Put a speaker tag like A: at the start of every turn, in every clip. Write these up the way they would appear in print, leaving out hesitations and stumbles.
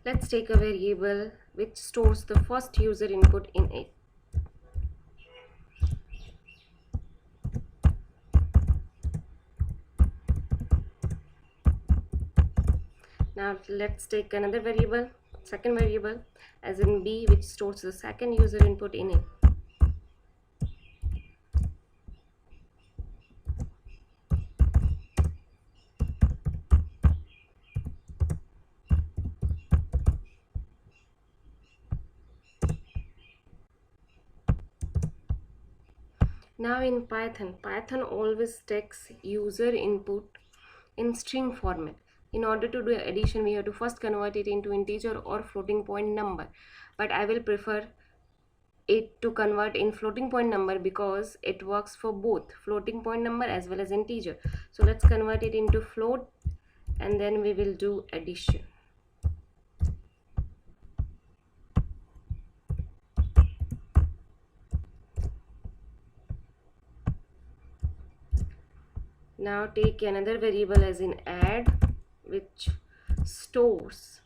A: Let's take a variable which stores the first user input in it. Now let's take another variable, second variable, as in b, which stores the second user input in it. Now in Python always takes user input in string format. In order to do addition, we have to first convert it into integer or floating point number. But I will prefer it to convert in floating point number because it works for both floating point number as well as integer. So let's convert it into float and then we will do addition. Now take another variable as in add, which stores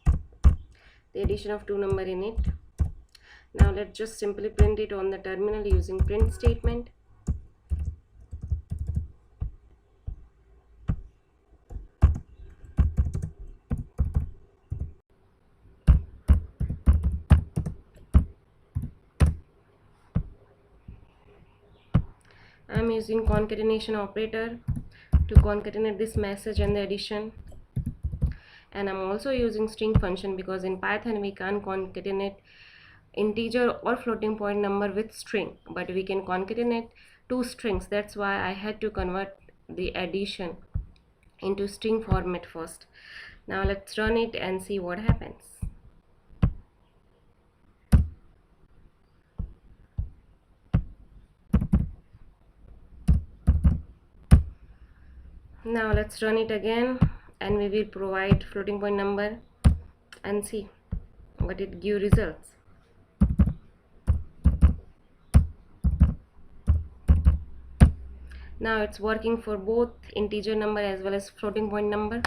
A: the addition of two number in it. Now let's just simply print it on the terminal using print statement. I'm using concatenation operator to concatenate this message and the addition. And I'm also using string function because in Python we can't concatenate integer or floating point number with string, but we can concatenate two strings. That's why I had to convert the addition into string format first. Now let's run it and see what happens. Now let's run it again and we will provide floating point number and see what it gives results. Now it's working for both integer number as well as floating point number.